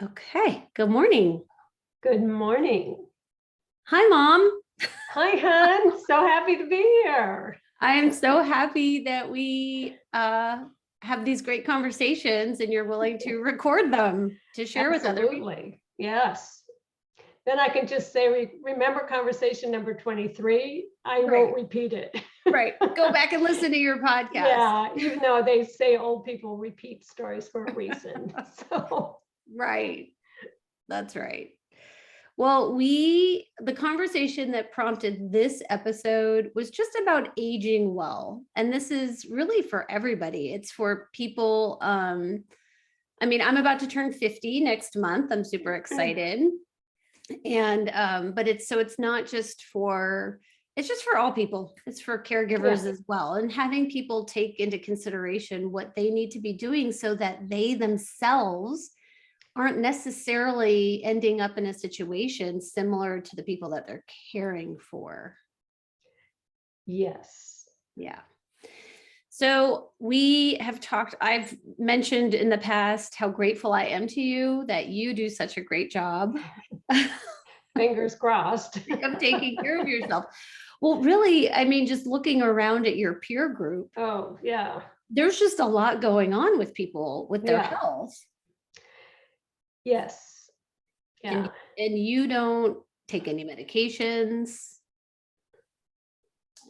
Okay, good morning. Good morning. Hi, Mom. Hi, hon. So happy to be here. I am so happy that we have these great conversations and you're willing to record them to share with other people. Absolutely. Yes. Then I can just say, remember conversation number 23? I won't repeat it. Right. Go back and listen to your podcast. Yeah, even though they say old people repeat stories for a reason. So. Right. That's right. Well, the conversation that prompted this episode was just about aging well. And this is really for everybody. It's for people. I'm about to turn 50 next month. I'm super excited. And but it's not just for, it's just for all people. It's for caregivers as well. And having people take into consideration what they need to be doing so that they themselves aren't necessarily ending up in a situation similar to the people that they're caring for. Yes. Yeah. So we have talked, I've mentioned in the past how grateful I am to you that you do such a great job. Fingers crossed. Of taking care of yourself. Well, really, just looking around at your peer group. Oh, yeah. There's just a lot going on with people with their health. Yes. Yeah. And you don't take any medications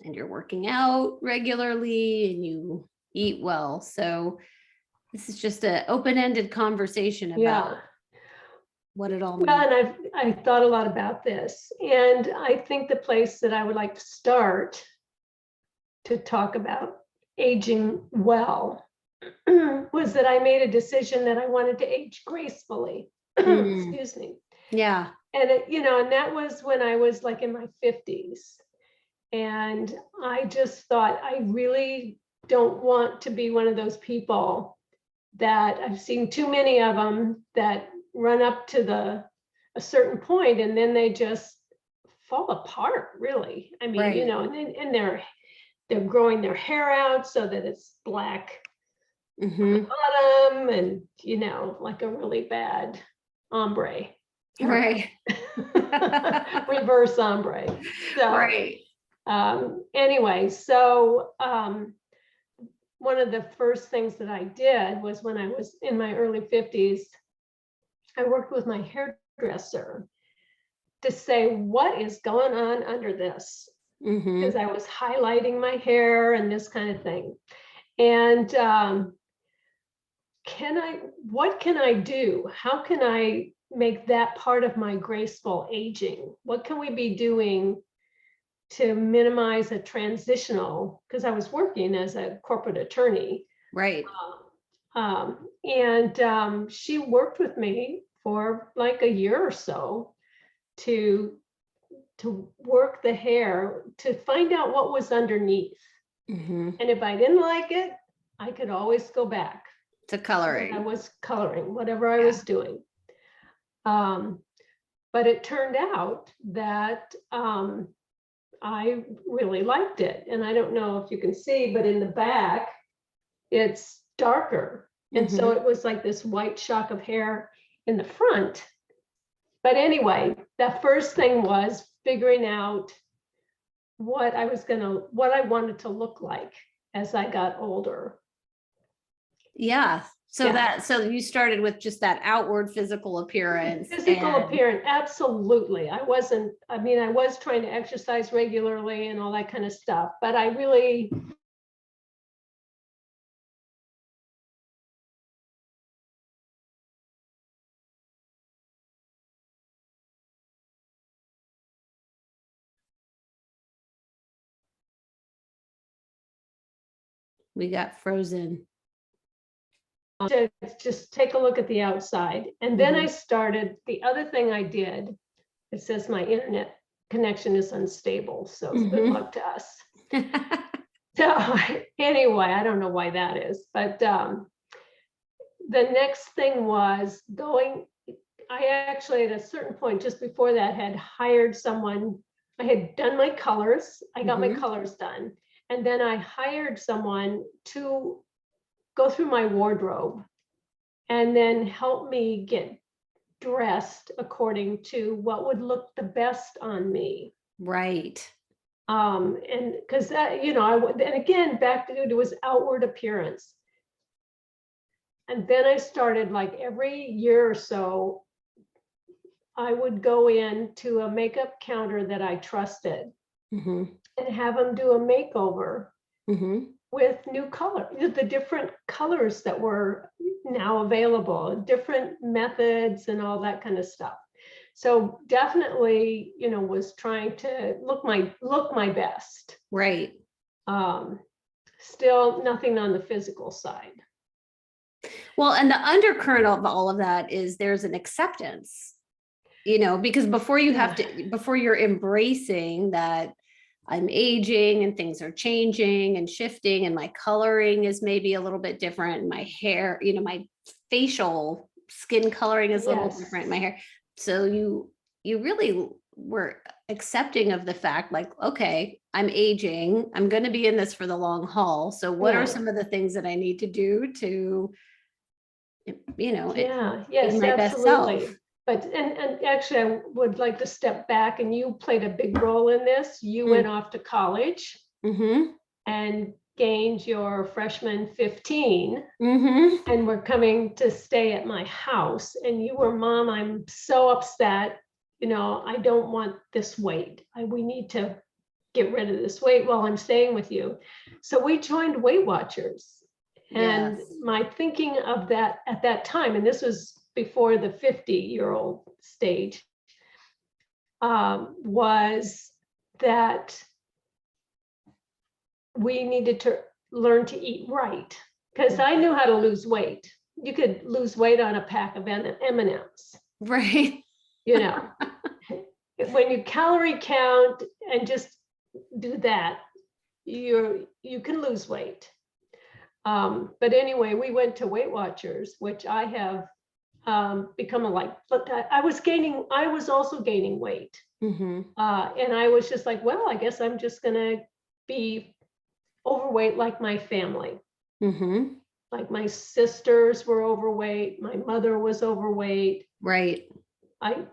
and you're working out regularly and you eat well. So this is just an open-ended conversation about what it all means. Well, and I've thought a lot about this, and I think the place that I would like to start to talk about aging well was that I made a decision that I wanted to age gracefully. Excuse me. Yeah. And and that was when I was like in my 50s. And I just thought, I really don't want to be one of those people that I've seen too many of them that run up to a certain point and then they just fall apart, really. And they're growing their hair out so that it's black on the bottom and like a really bad ombre. Right. Reverse ombre. So right. Anyway, so one of the first things that I did was when I was in my early 50s, I worked with my hairdresser to say, what is going on under this? Because I was highlighting my hair and this kind of thing. And what can I do? How can I make that part of my graceful aging? What can we be doing to minimize a transitional, because I was working as a corporate attorney. Right. And she worked with me for like a year or so to work the hair to find out what was underneath. And if I didn't like it, I could always go back to coloring. I was coloring whatever I was doing. But it turned out that I really liked it. And I don't know if you can see, but in the back, it's darker. And so it was like this white shock of hair in the front. But anyway, the first thing was figuring out what I wanted to look like as I got older. Yeah. So you started with just that outward physical appearance. Appearance, absolutely. I was trying to exercise regularly and all that kind of stuff, but I really we got frozen. To just take a look at the outside. And then I started, the other thing I did, it says my internet connection is unstable, so good luck to us. So anyway, I don't know why that is, but the next thing was I actually at a certain point just before that had hired someone. I had done my colors, I got my colors done, and then I hired someone to go through my wardrobe and then help me get dressed according to what would look the best on me. Right. And because that, and again, back to it was outward appearance. And then I started, like, every year or so, I would go in to a makeup counter that I trusted Mm-hmm. and have them do a makeover Mm-hmm. with new color, the different colors that were now available, different methods and all that kind of stuff. So definitely, was trying to look my best. Right. Still nothing on the physical side. Well, and the undercurrent of all of that is there's an acceptance, because before you're embracing that I'm aging and things are changing and shifting and my coloring is maybe a little bit different. And my hair, my facial skin coloring is a little different in my hair. So you really were accepting of the fact, like, okay, I'm aging. I'm going to be in this for the long haul. So what are some of the things that I need to do to, Yes, be my best self? absolutely. But and actually, I would like to step back, and you played a big role in this. You went off to college Mm-hmm. and gained your freshman 15, Mm-hmm. and were coming to stay at my house. And you were, Mom, I'm so upset. I don't want this weight. We need to get rid of this weight while I'm staying with you. So we joined Weight Watchers. And Yes. my thinking of that at that time, and this was before the 50-year-old stage, was that we needed to learn to eat right. Because I knew how to lose weight. You could lose weight on a pack of M&Ms. Right. When you calorie count and just do that, you can lose weight. But anyway, we went to Weight Watchers, which I have become I was also gaining weight. Mm-hmm. And I was just like, well, I guess I'm just gonna be overweight like my family. Mm-hmm. Like my sisters were overweight, my mother was overweight. Right. And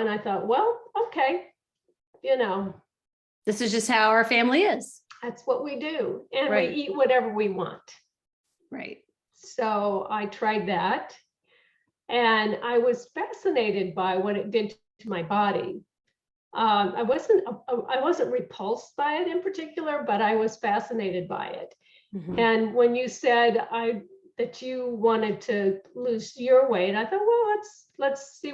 I thought, well, okay, This is just how our family is. that's what we do. And Right. we eat whatever we want. Right. So I tried that. And I was fascinated by what it did to my body. I wasn't repulsed by it in particular, but I was fascinated by it. Mm-hmm. And when you said that you wanted to lose your weight, I thought, well, let's see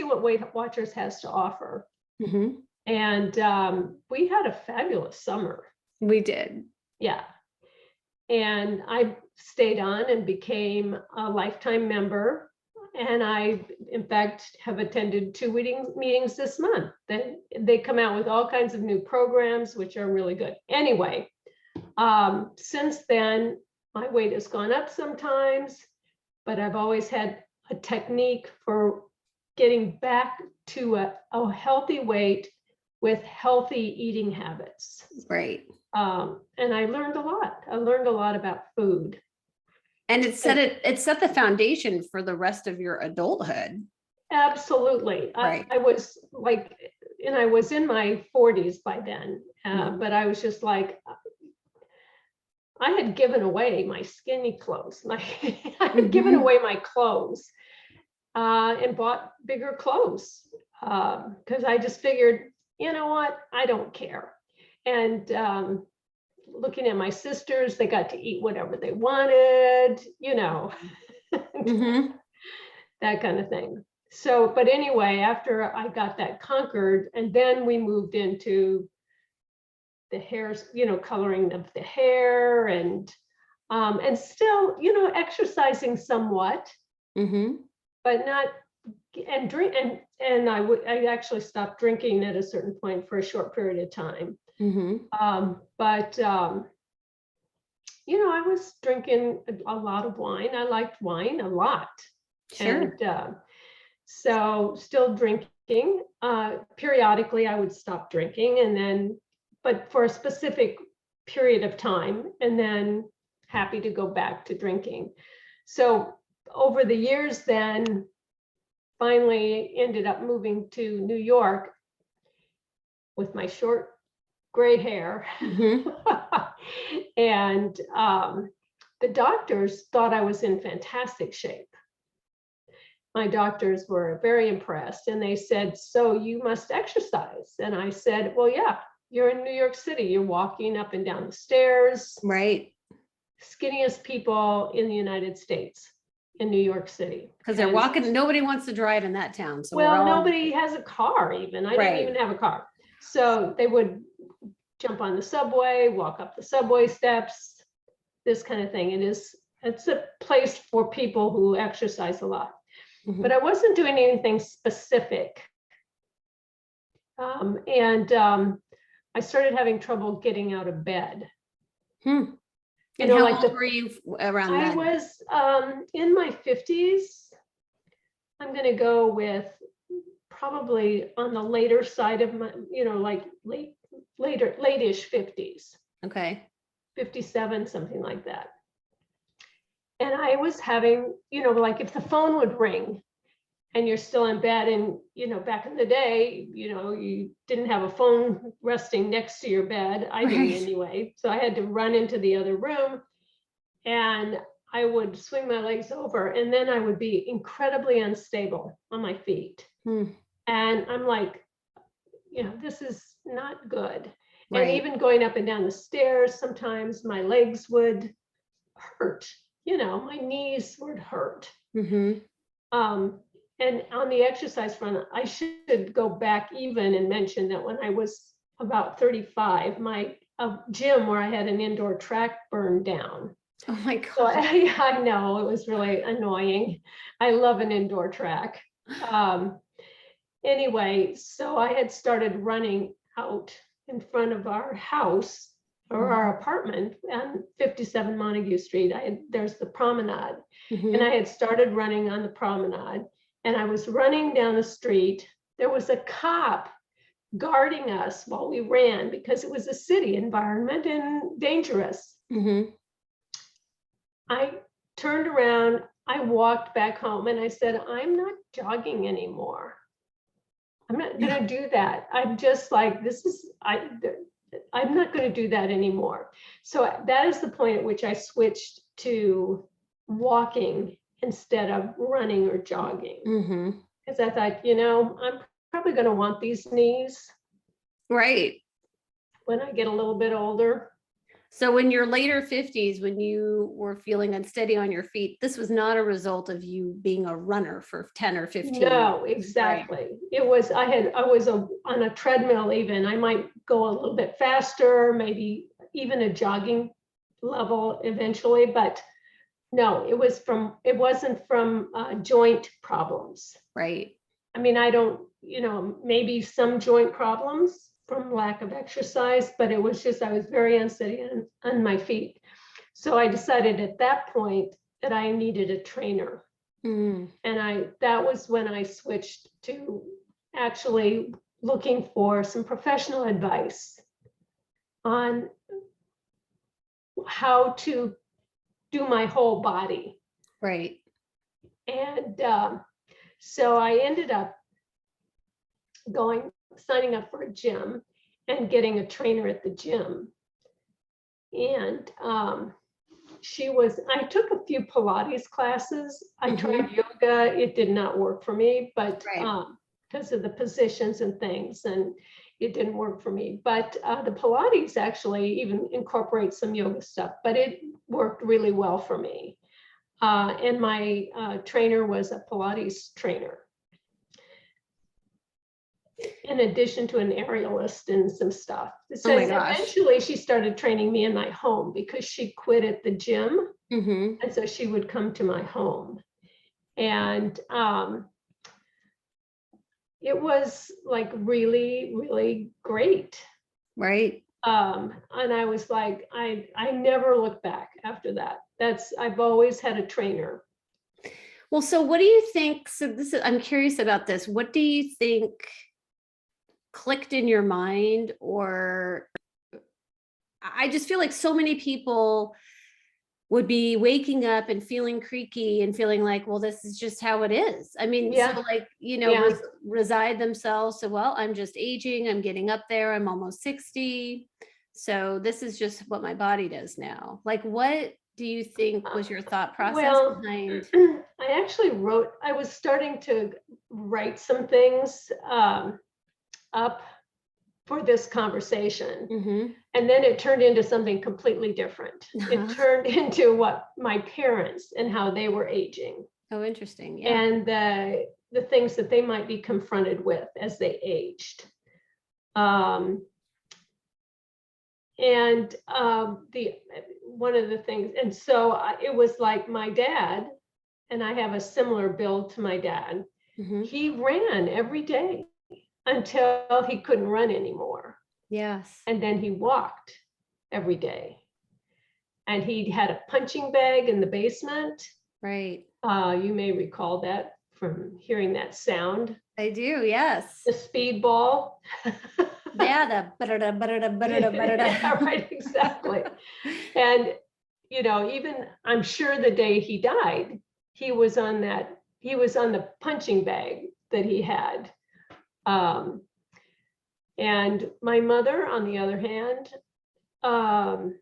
what Weight Watchers has to offer. Mm-hmm. And we had a fabulous summer. We did. Yeah. And I stayed on and became a lifetime member. And I, in fact, have attended 2 meetings this month. Then they come out with all kinds of new programs, which are really good. Anyway, since then, my weight has gone up sometimes, but I've always had a technique for getting back to a healthy weight with healthy eating habits. Right. And I learned a lot. I learned a lot about food. And it set the foundation for the rest of your adulthood. Absolutely. Right. I was like, and I was in my 40s by then, Mhm. but I was just like, I had given away my skinny clothes. I had given away my clothes and bought bigger clothes because I just figured, you know what, I don't care. And looking at my sisters, they got to eat whatever they wanted, Mm-hmm. that kind of thing. So, but anyway, after I got that conquered, and then we moved into the hair, coloring of the hair and still, exercising somewhat, Mm-hmm. but not, and drink, and I actually stopped drinking at a certain point for a short period of time. Mm-hmm. But I was drinking a lot of wine. I liked wine a lot. Sure. And so still drinking. Periodically, I would stop drinking but for a specific period of time, and then happy to go back to drinking. So over the years then, finally ended up moving to New York with my short gray hair. Mhm. And the doctors thought I was in fantastic shape. My doctors were very impressed, and they said, "So you must exercise." And I said, "Well, yeah, you're in New York City. You're walking up and down the stairs. Right. Skinniest people in the United States in New York City." Because they're walking, nobody wants to drive in that town. So we're Well, all nobody has a car even. I didn't even right. have a car. So they would jump on the subway, walk up the subway steps, this kind of thing. It's a place for people who exercise a lot. But I wasn't doing anything specific. I started having trouble getting out of bed. Hmm. You And know, how like old were you around I then? was in my 50s. I'm going to go with probably on the later side of my, like late-ish 50s, Okay. 57, something like that. And I was having, like if the phone would ring and you're still in bed, and, back in the day, you didn't have a phone resting next to your bed. I didn't Right. anyway. So I had to run into the other room, and I would swing my legs over, and then I would be incredibly unstable on my feet. Hmm. And I'm like, this is not good. And Right. even going up and down the stairs, sometimes my legs would hurt, my knees would hurt. Mm-hmm. And on the exercise front, I should go back even and mention that when I was about 35, my gym where I had an indoor track burned down. Oh my So God. I know it was really annoying. I love an indoor track. Anyway, so I had started running out in front of our house or our apartment on 57 Montague Street. There's the promenade, and I Mm-hmm. had started running on the promenade, and I was running down the street. There was a cop guarding us while we ran because it was a city environment and dangerous. Mm-hmm. I turned around, I walked back home, and I said, "I'm not jogging anymore. I'm not going to do that. I'm just like, I'm not going to do that anymore." So that is the point at which I switched to walking instead of running or jogging. Mm-hmm. Because I thought, I'm probably going to want these knees Right. when I get a little bit older. So in your later 50s, when you were feeling unsteady on your feet, this was not a result of you being a runner for 10 or 15 years. No, exactly. It was, I was on a treadmill even. I might go a little bit faster, maybe even a jogging level eventually, but no, it wasn't from joint problems. Right. I mean, I don't, maybe some joint problems from lack of exercise, but it was just, I was very unsteady on my feet. So I decided at that point that I needed a trainer. Mm. And that was when I switched to actually looking for some professional advice on how to do my whole body. Right. And so I ended up signing up for a gym and getting a trainer at the gym. And I took a few Pilates classes. I tried yoga. It did not work for me, but Right. because of the positions and things, and it didn't work for me. But the Pilates actually even incorporates some yoga stuff, but it worked really well for me. And my trainer was a Pilates trainer, in addition to an aerialist and some stuff. Oh So my gosh. eventually she started training me in my home because she quit at the gym. Mm-hmm. And so she would come to my home. And it was like really, really great. Right. And I was like, I never looked back after that. I've always had a trainer. Well, so what do you think? So I'm curious about this. What do you think clicked in your mind? Or I just feel like so many people would be waking up and feeling creaky and feeling like, well, this is just how it is. I mean, so Yeah, like, yeah. reside themselves. So, well, I'm just aging, I'm getting up there, I'm almost 60. So this is just what my body does now. Like, what do you think was your thought process Well, behind? I actually I was starting to write some things up for this conversation. Mhm. And then it turned into something completely different. It turned into what my parents and how they were aging, Oh, interesting. Yeah. and the things that they might be confronted with as they aged. Um, and the one of the things, and so it was like my dad, and I have a similar build to my dad. Mhm. He ran every day until he couldn't run anymore. Yes. And then he walked every day. And he had a punching bag in the basement. Right. You may recall that from hearing that sound. I do. Yes. The speedball. Yeah. The Yeah, right, exactly. And, even I'm sure the day he died, he was on the punching bag that he had. Um, and my mother, on the other hand, um,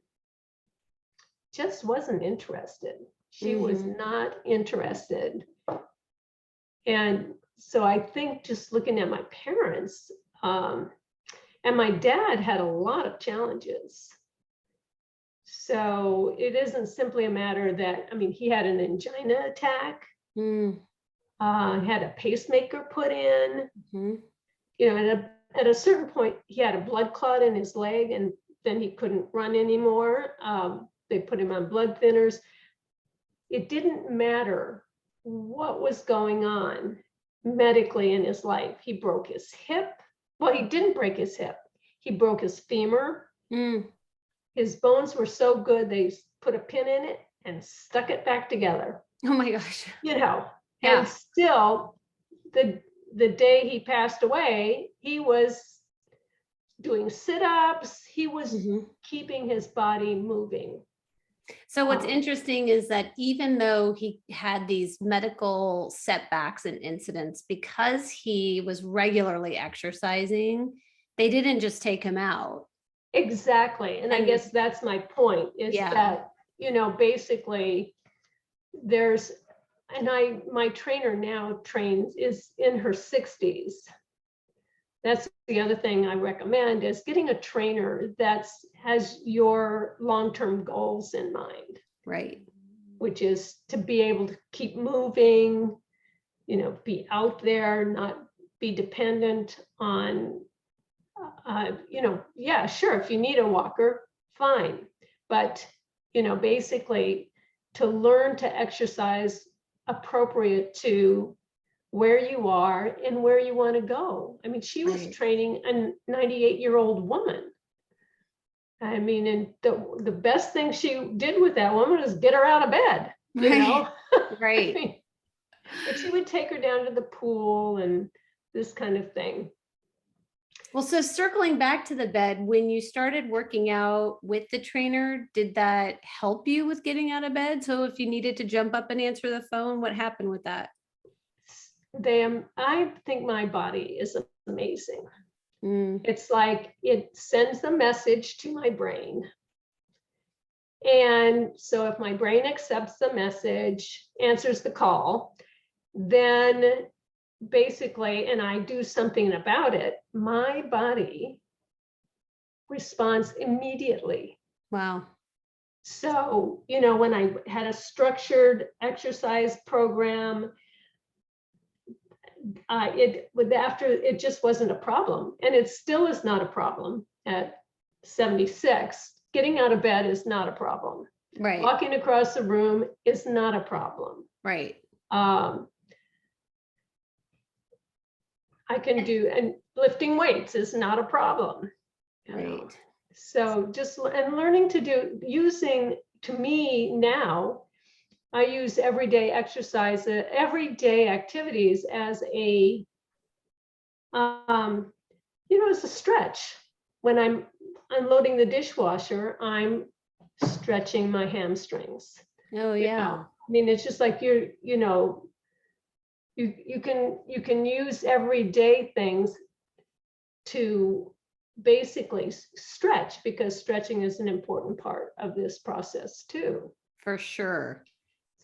just wasn't interested. She was Mhm. not interested. And so I think just looking at my parents, and my dad had a lot of challenges. So it isn't simply a matter that, I mean, he had an angina attack, Mm. had a pacemaker put in, Mhm. at a certain point, he had a blood clot in his leg, and then he couldn't run anymore. They put him on blood thinners. It didn't matter what was going on medically in his life. He broke his hip. Well, he didn't break his hip. He broke his femur. Mm. His bones were so good, they put a pin in it and stuck it back together, Oh my gosh. and Yeah. still the day he passed away, he was doing sit-ups. He was Mhm. keeping his body moving. So what's Um, interesting is that even though he had these medical setbacks and incidents, because he was regularly exercising, they didn't just take him out. Exactly. And I And guess that's my point, is yeah. that, basically there's, and my trainer now is in her 60s. That's the other thing I recommend, is getting a trainer that has your long-term goals in mind, Right. which is to be able to keep moving, be out there, not be dependent on yeah, sure, if you need a walker, fine. But, basically to learn to exercise appropriate to where you are and where you want to go. I mean, she was Right. training a 98-year-old woman. I mean, and the best thing she did with that woman is get her out of bed, Right. I Right. mean, but she would take her down to the pool and this kind of thing. Well, so circling back to the bed, when you started working out with the trainer, did that help you with getting out of bed? So if you needed to jump up and answer the phone, what happened with that? I think my body is amazing. Mm. It's like it sends a message to my brain. And so if my brain accepts the message, answers the call, then basically, and I do something about it, my body responds immediately. Wow. So, when I had a structured exercise program, it just wasn't a problem, and it still is not a problem at 76. Getting out of bed is not a problem. Right. Walking across the room is not a problem. Right. um, I can do, and lifting weights is not a problem. Right. So just and learning to do, using, to me now, I use everyday exercise, everyday activities as as a stretch. When I'm unloading the dishwasher, I'm stretching my hamstrings. Oh, You yeah. know? I mean, it's just like you can use everyday things to basically stretch, because stretching is an important part of this process too. For sure.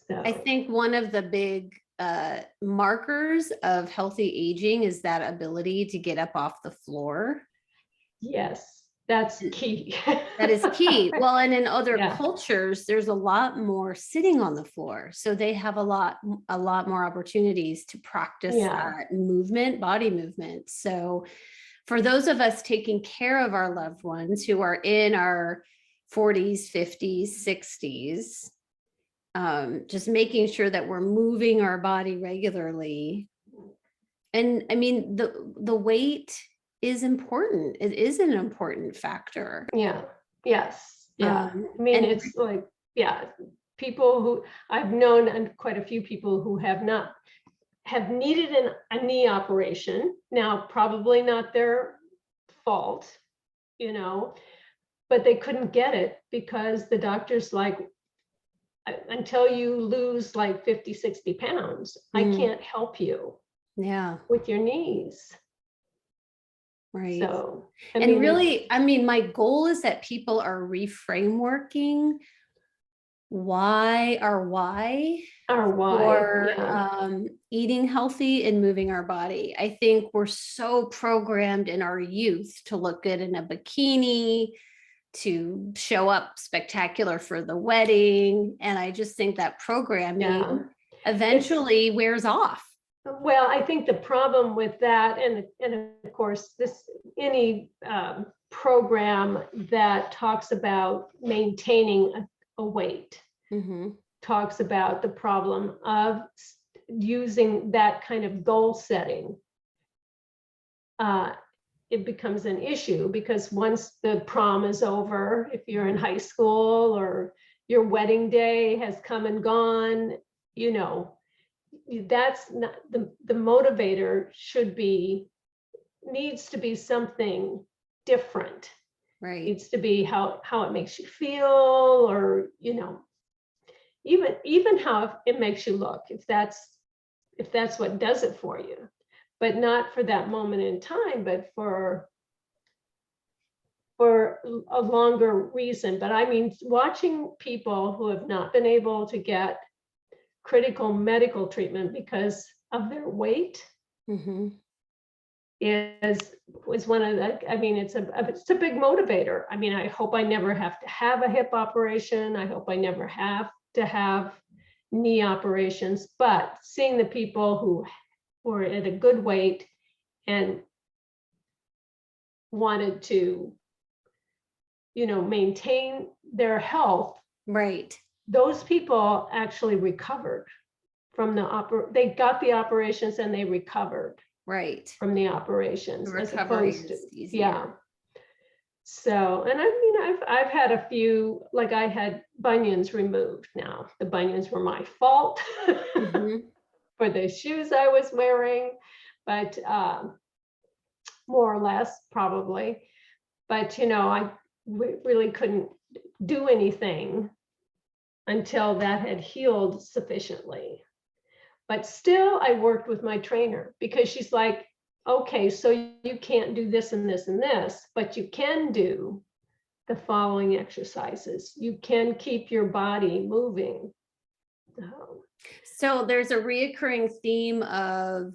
So I think one of the big markers of healthy aging is that ability to get up off the floor. yes, that's key. That is key. Well, and in other Yeah. cultures, there's a lot more sitting on the floor. So they have a lot more opportunities to practice Yeah. that movement, body movement. So for those of us taking care of our loved ones who are in our 40s, 50s, 60s, just making sure that we're moving our body regularly. And I mean, the weight is important. It is an important factor. Yeah. Yes. Yeah. I mean, And it's like, yeah, people who I've known, and quite a few people who have needed a knee operation. Now, probably not their fault, but they couldn't get it because the doctor's like, until you lose like 50, 60 pounds, I can't help you yeah, with your knees. right. So, And really, I mean, my goal is that people are reframeworking why or for eating healthy and moving our body. I think we're so programmed in our youth to look good in a bikini, to show up spectacular for the wedding. And I just think that programming eventually wears off. Well, I think the problem with that, and of course, any program that talks about maintaining a weight talks about the problem of using that kind of goal setting. It becomes an issue because once the prom is over, if you're in high school, or your wedding day has come and gone, that's not the motivator. Needs to be something different. Right. Needs to be how it makes you feel, or even how it makes you look, if that's what does it for you, but not for that moment in time, but for a longer reason. But I mean, watching people who have not been able to get critical medical treatment because of their weight was one of the, I mean, it's a big motivator. I mean, I hope I never have to have a hip operation. I hope I never have to have knee operations, but seeing the people who were at a good weight and wanted to, maintain their health, right, those people actually recovered from they got the operations and they recovered right from the operations, the as recovery opposed to is easier. yeah. So, and I mean, I've had a few, like I had bunions removed. Now the bunions were my fault for the shoes I was wearing, but more or less probably. But I really couldn't do anything until that had healed sufficiently. But still, I worked with my trainer, because she's like, okay, so you can't do this and this and this, but you can do the following exercises. You can keep your body moving. So there's a reoccurring theme of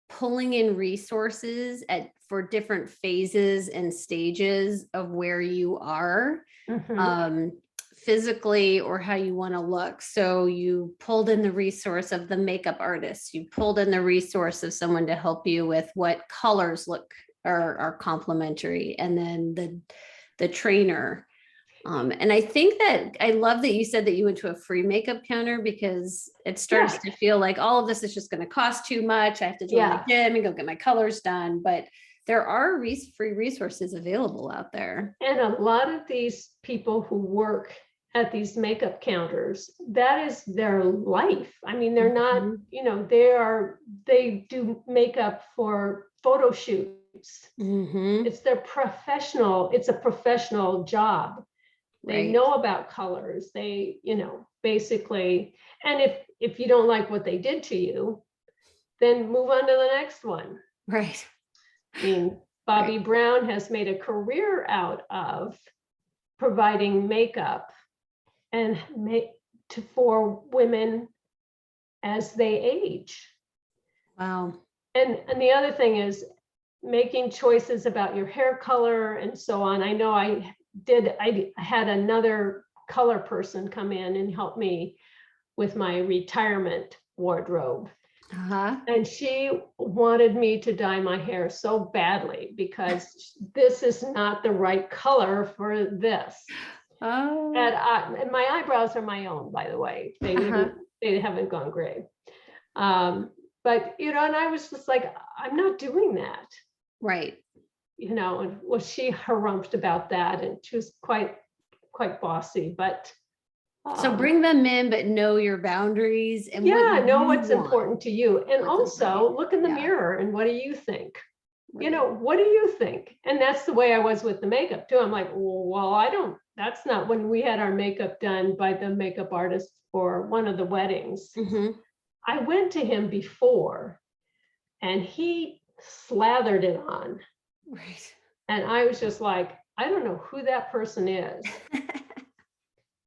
pulling in resources for different phases and stages of where you are physically, or how you want to look. So you pulled in the resource of the makeup artist, you pulled in the resource of someone to help you with what colors are complementary, and then the trainer. And I think that I love that you said that you went to a free makeup counter, because it starts to feel like all of this is just going to cost too much. I have to join the gym and go get my colors done. But there are free resources available out there. And a lot of these people who work at these makeup counters, that is their life. I mean, they're not, they do makeup for photo shoots. It's a professional job. They Right. know about colors. They, basically, and if you don't like what they did to you, then move on to the next one. Right. I mean, Bobbi Brown has made a career out of providing makeup and for women as they age. Wow. And the other thing is making choices about your hair color and so on. I know I had another color person come in and help me with my retirement wardrobe. Uh-huh. And she wanted me to dye my hair so badly because this is not the right color for this. Oh. And my eyebrows are my own, by the way. They haven't gone gray. But and I was just like, I'm not doing that. Right. And well, she harumphed about that, and she was quite bossy. But So bring them in, but know your boundaries and what yeah, know you what's want. important to you, and What's also look in the Yeah. mirror and what do you think? Right. What do you think? And that's the way I was with the makeup too. I'm like, well, that's not when we had our makeup done by the makeup artist for one of the weddings. Mm-hmm. I went to him before and he slathered it on. Right. And I was just like, I don't know who that person is,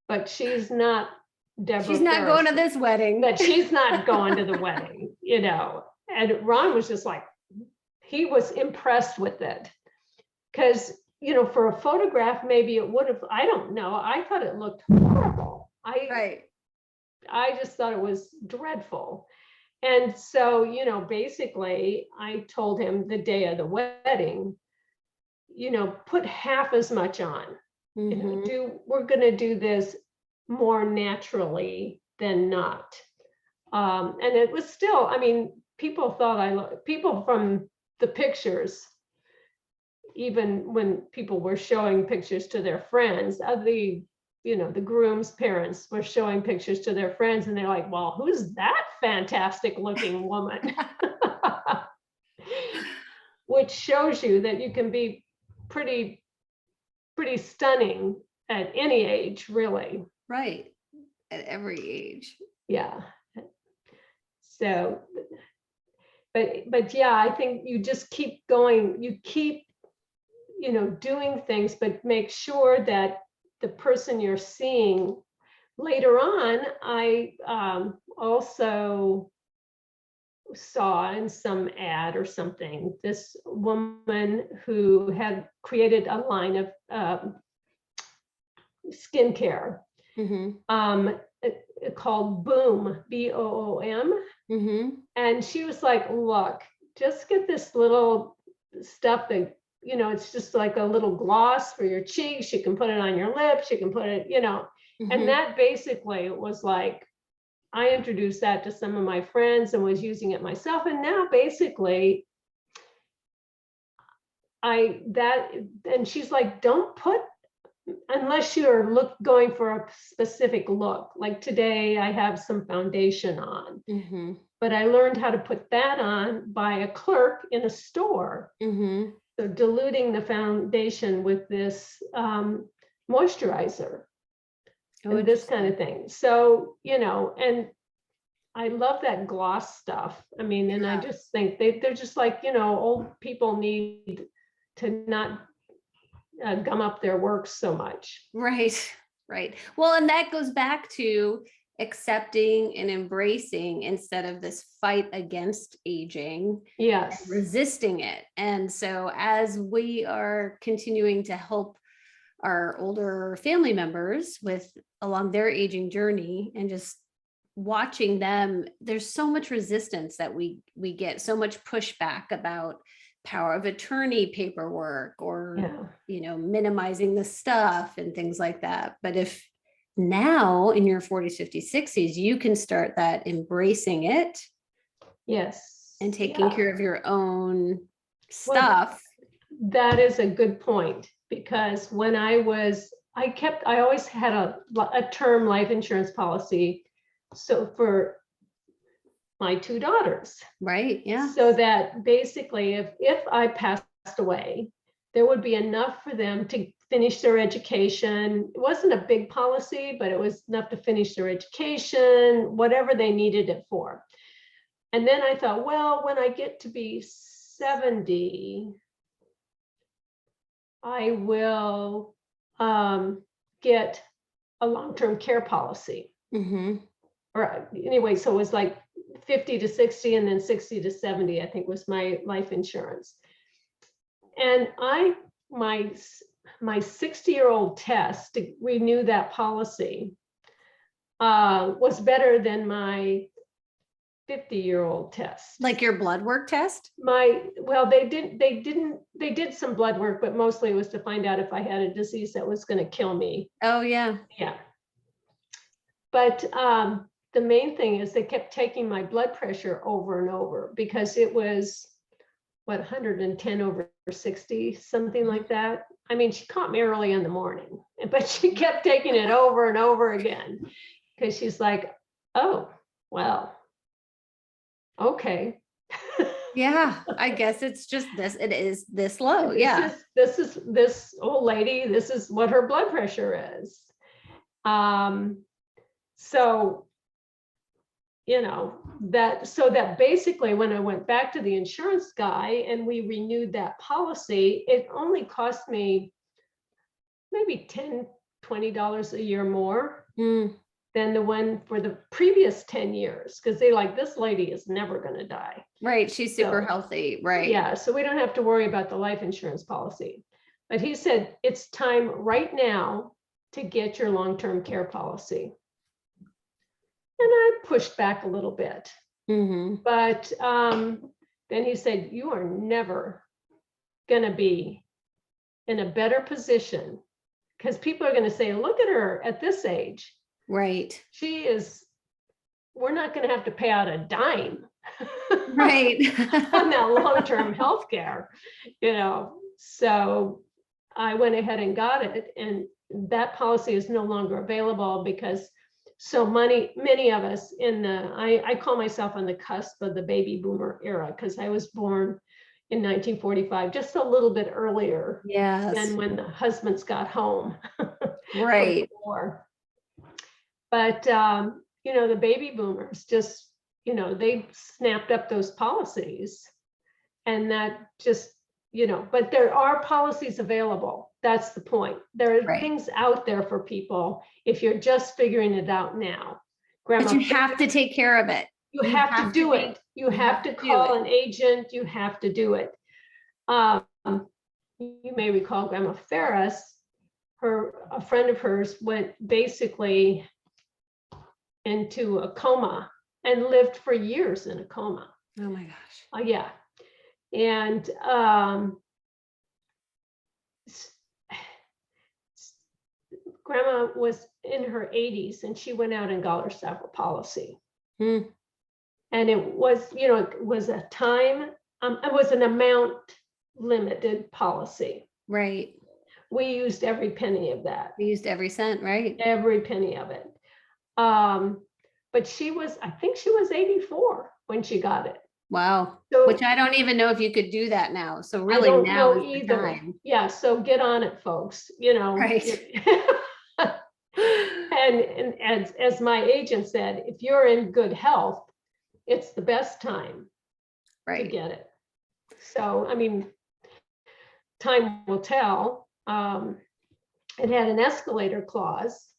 but she's not Deborah. She's not going to this wedding. But she's not going to the wedding, And Ron was just like, he was impressed with it. Because, for a photograph, maybe it would have, I don't know. I thought it looked horrible. Right. I just thought it was dreadful. And so, basically, I told him the day of the wedding, put half as much on. Mm-hmm. We're going to do this more naturally than not. And it was still, I mean, people from the pictures, even when people were showing pictures to their friends, the groom's parents were showing pictures to their friends, and they're like, well, who's that fantastic looking woman? Which shows you that you can be pretty stunning at any age, really. Right. At every age. Yeah. So, but yeah, I think you just keep going, you keep, doing things, but make sure that the person you're seeing later on, I also saw in some ad or something, this woman who had created a line of skincare Mm-hmm. called Boom, BOOM. Mm-hmm. And she was like, look, just get this little stuff that, it's just like a little gloss for your cheeks. You can put it on your lips. You can put it, Mm-hmm. and that basically was like, I introduced that to some of my friends and was using it myself. And now basically and she's like, don't put, unless you're going for a specific look. Like today I have some foundation on, Mm-hmm. but I learned how to put that on by a clerk in a store. Mm-hmm. So diluting the foundation with this moisturizer and this kind of thing. So, and I love that gloss stuff. I mean, and I just think they're just like, old people need to not gum up their works so much. Right. Right. Well, and that goes back to accepting and embracing instead of this fight against aging. Yes. Resisting it. And so as we are continuing to help our older family members along their aging journey and just watching them, there's so much resistance that we get, so much pushback about power of attorney paperwork or minimizing the stuff and things like that. But if now in your 40s, 50s, 60s, you can start that embracing it. Yes. And taking care of your own stuff. Well, that is a good point, because when I always had a term life insurance policy. So for my two daughters. Right. Yeah. So that basically if I passed away, there would be enough for them finish their education. It wasn't a big policy, but it was enough to finish their education, whatever they needed it for. And then I thought, well, when I get to be 70, I will get a long-term care policy. Or anyway, so it was like 50 to 60 and then 60 to 70, I think was my life insurance. And my 60-year-old test to renew that policy was better than my 50-year-old test. Like your blood work test? Well, they did some blood work, but mostly it was to find out if I had a disease that was going to kill me. Oh, yeah. Yeah. But the main thing is they kept taking my blood pressure over and over because it was, what, 110 over 60, something like that. I mean, she caught me early in the morning, but she kept taking it over and over again because she's like, oh, well, okay. Yeah, I guess it's just this. It is this low. Yeah. This old lady, this is what her blood pressure is. So, you know, that basically when I went back to the insurance guy and we renewed that policy, it only cost me maybe $10, $20 a year more than the one for the previous 10 years. Cause they like, this lady is never going to die. Right. She's super healthy. Right. Yeah. So we don't have to worry about the life insurance policy. But he said, it's time right now to get your long-term care policy. And I pushed back a little bit. But then he said, you are never going to be in a better position because people are going to say, look at her at this age. Right. We're not going to have to pay out a dime. Right. On that long-term health care, you know. So I went ahead and got it. And that policy is no longer available because many of us I call myself on the cusp of the baby boomer era because I was born in 1945, just a little bit earlier than when the husbands got home. Right. From the war. But, you know, the baby boomers just, you know, they snapped up those policies and that just, you know, but there are policies available. That's the point. There are things out there for people if you're just figuring it out now. But you have to take care of it. You have to do it. You have to call an agent. You have to do it. You may recall Grandma Ferris, a friend of hers went basically into a coma and lived for years in a coma. Oh my gosh. Yeah. And Grandma was in her 80s and she went out and got herself a policy. And it was, you know, it was a time, it was an amount limited policy. Right. We used every penny of that. We used every cent, right? Every penny of it. But I think she was 84 when she got it. Wow. So, which I don't even know if you could do that now. So really now is the time. Yeah. So get on it, folks, you know. Right. and as my agent said, if you're in good health, it's the best time to get it. So, I mean, time will tell. It had an escalator clause.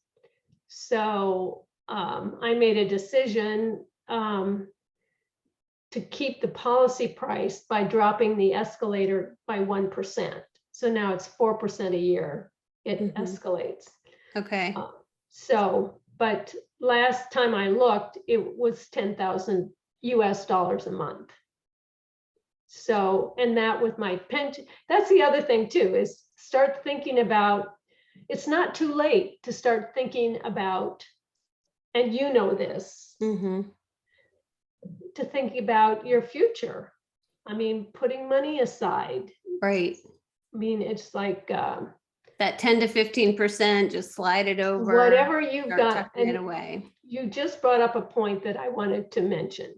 So I made a decision to keep the policy price by dropping the escalator by 1%. So now it's 4% a year. It escalates. Okay. So, but last time I looked, it was $10,000 US a month. So, and that with my pension, that's the other thing too, is start thinking about, it's not too late to start thinking about, and you know this, to think about your future. I mean, putting money aside. Right. I mean, it's like that 10 to 15%, just slide it over. Whatever you've got. Tucking it away. You just brought up a point that I wanted to mention.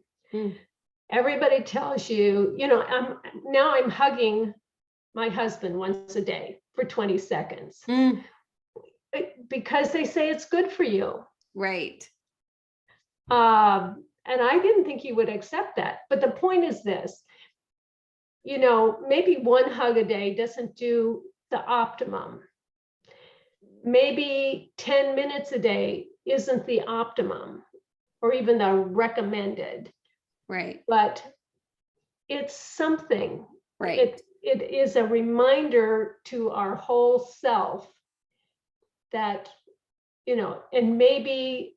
Everybody tells you, you know, I'm hugging my husband once a day. for 20 seconds Mm, because they say it's good for you. right. And I didn't think he would accept that. But the point is this, maybe one hug a day doesn't do the optimum. Maybe 10 minutes a day isn't the optimum or even the recommended, Right. but it's something. Right. It is a reminder to our whole self that, and maybe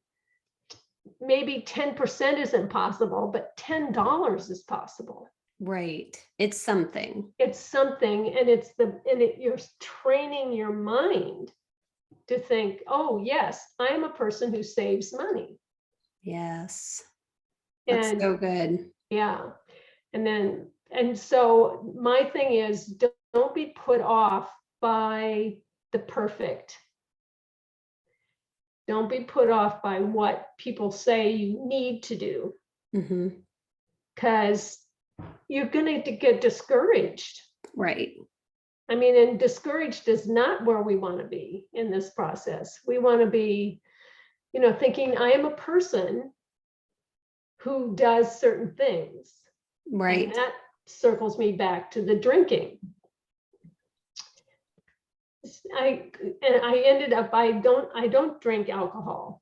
10% isn't possible, but $10 is possible. Right. It's something. It's something, and you're training your mind to think, oh yes, I'm a person who saves money. Yes. That's And so good. yeah. And so my thing is, don't be put off by the perfect. Don't be put off by what people say you need to do, because you're going to get discouraged. Right. I mean, and discouraged is not where we want to be in this process. We want to be, thinking I am a person who does certain things. Right. And that circles me back to the drinking. I ended up, I don't drink alcohol.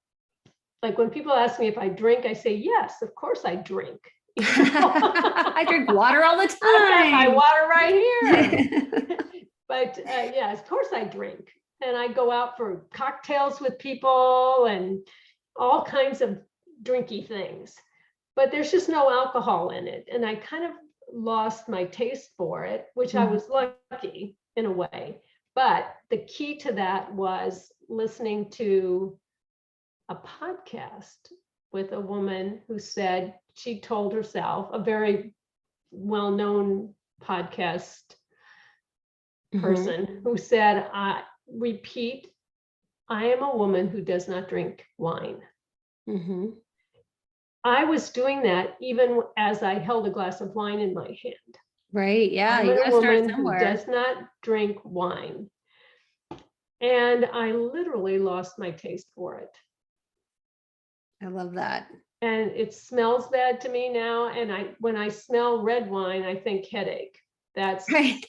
Like when people ask me if I drink, I say, yes, of course I drink. I drink water all the time. I got my water right here. But yeah, of course I drink. And I go out for cocktails with people and all kinds of drinky things. But there's just no alcohol in it. And I kind of lost my taste for it, which I was lucky in a way. But the key to that was listening to a podcast with a woman who said she told herself, a very well-known podcast person who said, repeat, I am a woman who does not drink wine. I was doing that even as I held a glass of wine in my hand. Right. Yeah. I'm You a gotta start woman who somewhere. does not drink wine. And I literally lost my taste for it. I love that. And it smells bad to me now. And when I smell red wine, I think headache. That's Right.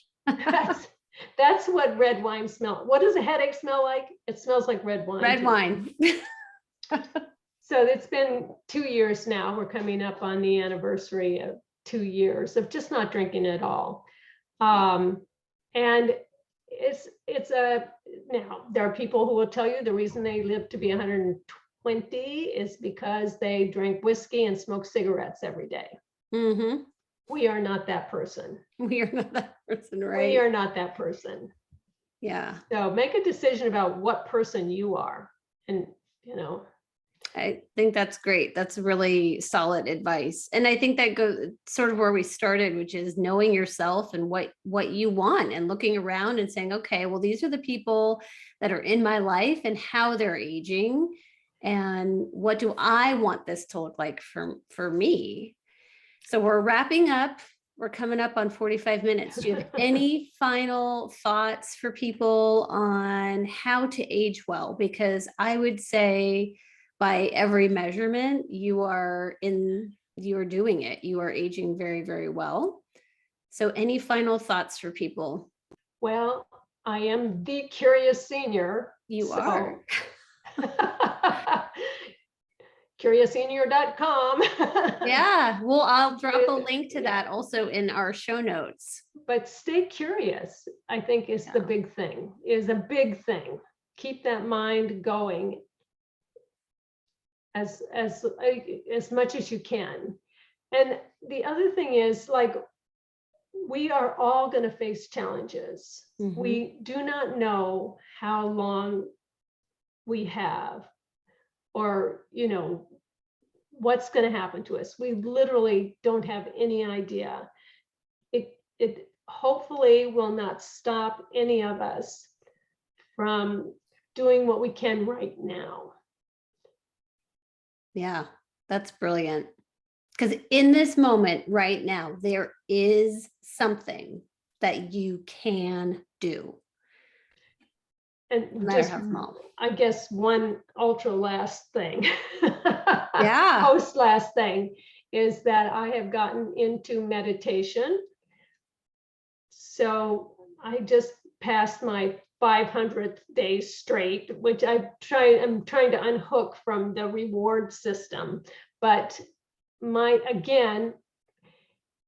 that's what red wine smells. What does a headache smell like? It smells like red wine. Red wine. So it's been 2 years now. We're coming up on the anniversary of 2 years of just not drinking at all. And now there are people who will tell you the reason they live to be 120 is because they drink whiskey and smoke cigarettes every day. We are not that person. We are not that person, right? We are not that person. Yeah. So make a decision about what person you are. And, I think that's great. That's really solid advice. And I think that goes sort of where we started, which is knowing yourself and what you want and looking around and saying, okay, well, these are the people that are in my life and how they're aging. And what do I want this to look like for me? So we're wrapping up. We're coming up on 45 minutes. Do you have any final thoughts for people on how to age well? Because I would say by every measurement, you are doing it. You are aging very, very well. So any final thoughts for people? Well, I am the curious senior. You are. CuriousSenior.com. Yeah. Well, I'll drop a link to that also in our show notes. But stay curious, I think is a big thing. Keep that mind going as much as you can. And the other thing is, like, we are all going to face challenges. We do not know how long we have, or what's going to happen to us. We literally don't have any idea. It hopefully will not stop any of us from doing what we can right now. Yeah, that's brilliant. Because in this moment right now, there is something that you can do. And no matter just, how small. I guess, one ultra last thing, Yeah. post last thing, is that I have gotten into meditation. So I just passed my 500th day straight, which I'm trying to unhook from the reward system. But again,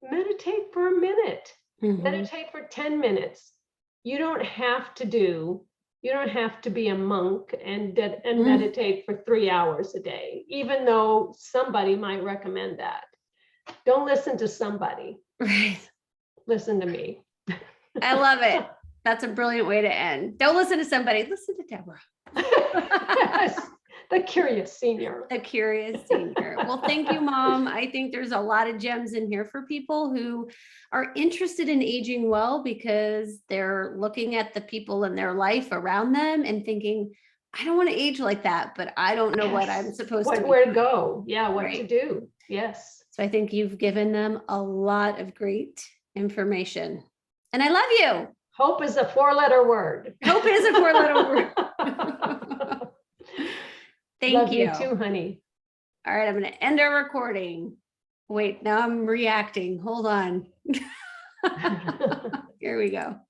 meditate for a minute, meditate for 10 minutes. You don't have to be a monk and meditate for 3 hours a day, even though somebody might recommend that. Don't listen to somebody. Right. Listen to me. I love it. That's a brilliant way to end. Don't listen to somebody, listen to Deborah. The curious senior. The curious senior. Well, thank you, Mom. I think there's a lot of gems in here for people who are interested in aging well, because they're looking at the people in their life around them and thinking, I don't want to age like that, but I don't know what I'm supposed to be where to doing. go. Yeah, what Right. to do. Yes. So I think you've given them a lot of great information. And I love you. Hope is a 4-letter word. Hope is a 4-letter word. Thank Love you. you too, honey. All right, I'm going to end our recording. Wait, now I'm reacting. Hold on. Here we go.